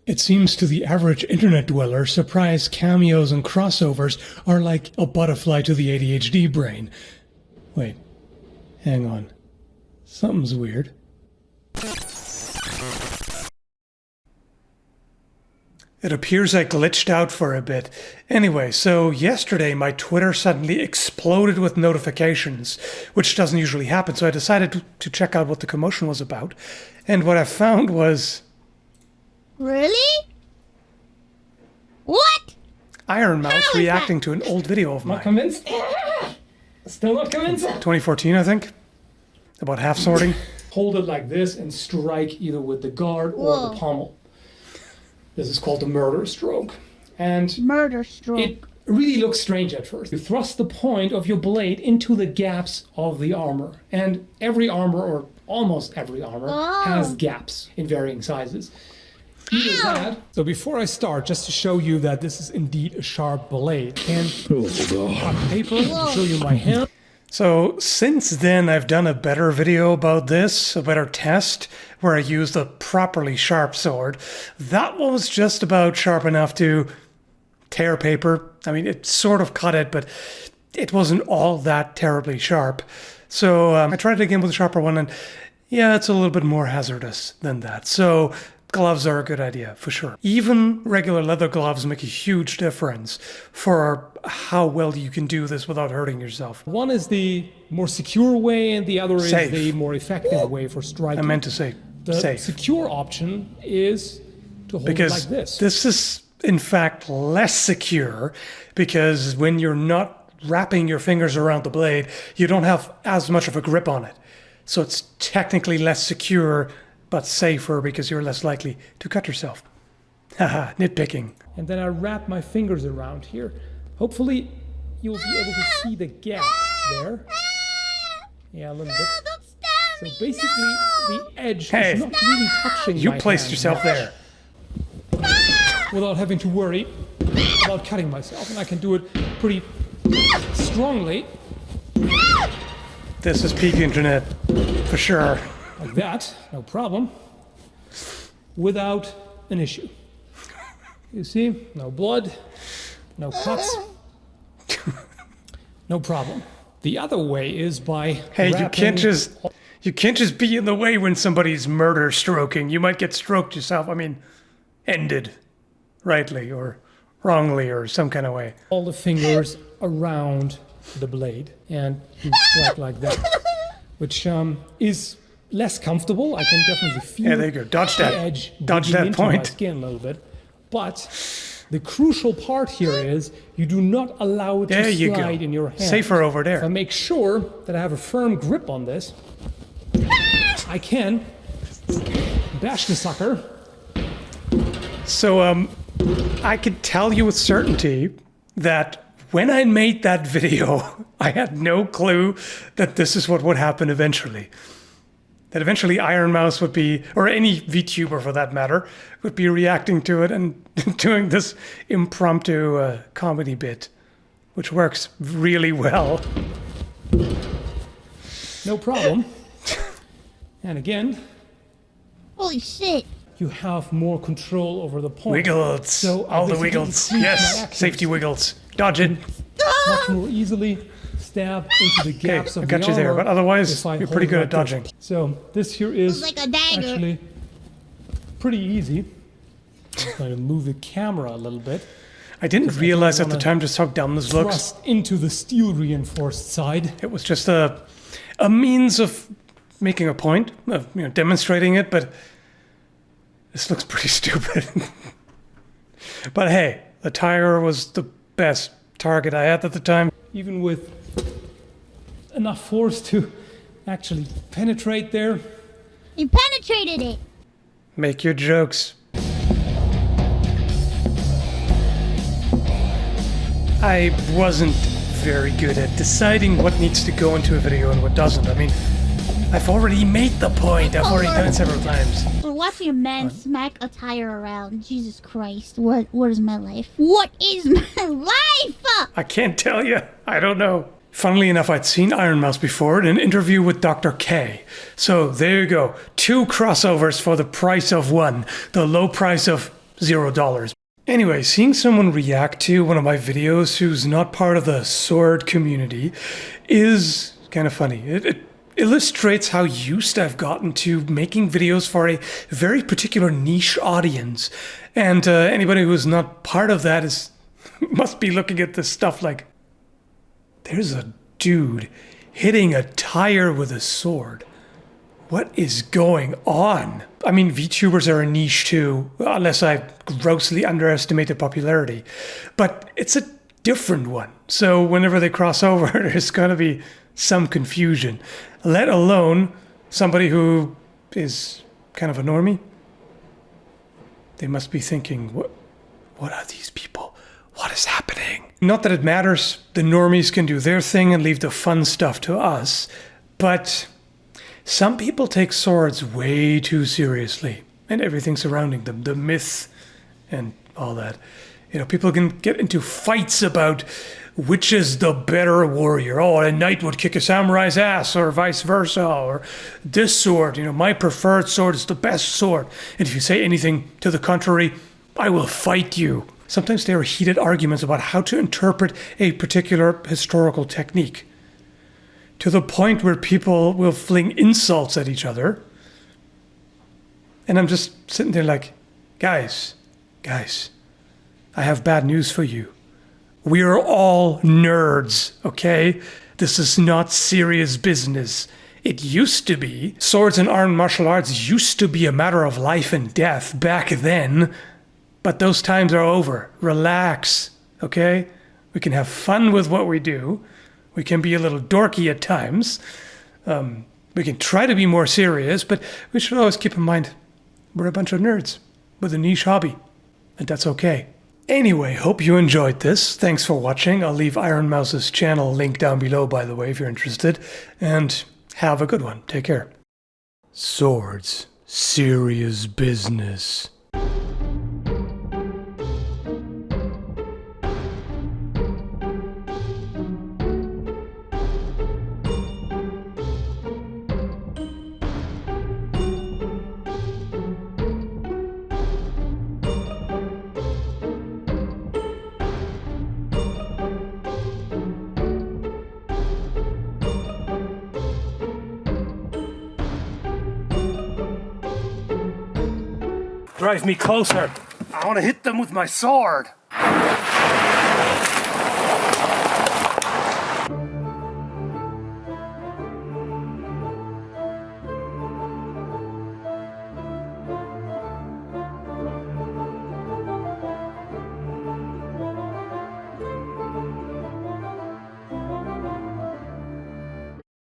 It seems to the average internet dweller, surprise cameos and crossovers are like a butterfly to the ADHD brain. Wait, hang on. Something's weird. It appears I glitched out for a bit. Anyway, so yesterday my Twitter suddenly exploded with notifications, which doesn't usually happen, so I decided to check out what the commotion was about. And what I found was... Really? What? Ironmouse reacting to an old video of mine. Not convinced? Still not convinced? 2014, I think. About half sorting. Hold it like this and strike either with the guard or the pommel. This is called the murder stroke. And Murder stroke. it really looks strange at first. You thrust the point of your blade into the gaps of the armor. And every armor, or almost every armor, has gaps in varying sizes. So before I start, just to show you that this is indeed a sharp blade, and on paper, to show you my hand. So since then, I've done a better video about this, a better test, where I used a properly sharp sword. That one was just about sharp enough to tear paper. I mean, it sort of cut it, but it wasn't all that terribly sharp. So I tried it again with a sharper one, and yeah, it's a little bit more hazardous than that. So gloves are a good idea, for sure. Even regular leather gloves make a huge difference for how well you can do this without hurting yourself. One is the more secure way, and the other Safe. is the more effective way for striking. I meant to say the safe. secure option is to hold Because it like this. this is, in fact, less secure, because when you're not wrapping your fingers around the blade, you don't have as much of a grip on it. So it's technically less secure, but safer because you're less likely to cut yourself. Haha, nitpicking. And then I wrap my fingers around here. Hopefully you'll be able to see the gap there. Yeah, a little bit. So basically the edge is not really touching You my placed hand yourself much there. without having to worry about cutting myself. And I can do it pretty strongly, This is peak internet, for sure. like that, no problem, without an issue. You see, no blood, no cuts, no problem. The other way is by Hey, you can't wrapping- just be in the way when somebody's murder stroking. You might get stroked yourself. I mean, ended rightly or wrongly or some kind of way. all the fingers around the blade, and you strike like that, which is less comfortable. I can definitely feel Yeah, there you go. Dodge the that. edge Dodge digging that into my point. skin a little bit. But the crucial part here is you do not allow it There to you slide go. in your hand. Safer over If I there. make sure that I have a firm grip on this, I can bash the sucker. So, I can tell you with certainty that when I made that video, I had no clue that this is what would happen eventually. That eventually Ironmouse would be, or any VTuber for that matter, would be reacting to it and doing this impromptu comedy bit, which works really well. No problem. And again, Holy shit. you have more control over the point. Wiggles. So I All the basically wiggles. increase my Yes. accuracy. Safety wiggles. Dodge it. Much more easily stab into the gaps I of got the you there, armor but otherwise, if I you're hold pretty good it at like this. dodging. So this here is Like a dagger. actually pretty easy. I'm going to move the camera a little bit. I didn't realize at the wanna time just how dumb this looks. Thrust into the steel reinforced side. It was just a means of making a point, of demonstrating it, but this looks pretty stupid. But hey, the tiger was the best target I had at the time. Even with enough force to actually penetrate there. You penetrated it. Make your jokes. I wasn't very good at deciding what needs to go into a video and what doesn't. I mean, I've already made the point. I've already done it several times. We're watching a man smack a tire around. Jesus Christ. What is my life? What is my life? I can't tell you. I don't know. Funnily enough, I'd seen Ironmouse before in an interview with Dr. K. So there you go. 2 crossovers for the price of one. The low price of $0. Anyway, seeing someone react to one of my videos who's not part of the sword community is kind of funny. It illustrates how used I've gotten to making videos for a very particular niche audience. And anybody who's not part of that is must be looking at this stuff like, there's a dude hitting a tire with a sword. What is going on? I mean, VTubers are a niche too, unless I grossly underestimate their popularity. But it's a different one. So whenever they cross over, there's going to be some confusion. Let alone somebody who is kind of a normie. They must be thinking, what are these people? What is happening? Not that it matters. The normies can do their thing and leave the fun stuff to us. But some people take swords way too seriously and everything surrounding them, the myth and all that. You know, people can get into fights about which is the better warrior. Oh, a knight would kick a samurai's ass, or vice versa, or this sword, you know, my preferred sword is the best sword. And if you say anything to the contrary, I will fight you. Sometimes there are heated arguments about how to interpret a particular historical technique, to the point where people will fling insults at each other. And I'm just sitting there like, guys, I have bad news for you. We are all nerds, okay? This is not serious business. It used to be. Swords and armed martial arts used to be a matter of life and death back then. But those times are over. Relax, okay? We can have fun with what we do. We can be a little dorky at times. We can try to be more serious, but we should always keep in mind we're a bunch of nerds with a niche hobby, and that's okay. Anyway, hope you enjoyed this. Thanks for watching. I'll leave Ironmouse's channel link down below, by the way, if you're interested. And have a good one. Take care. Swords. Serious business. Drive me closer. I want to hit them with my sword.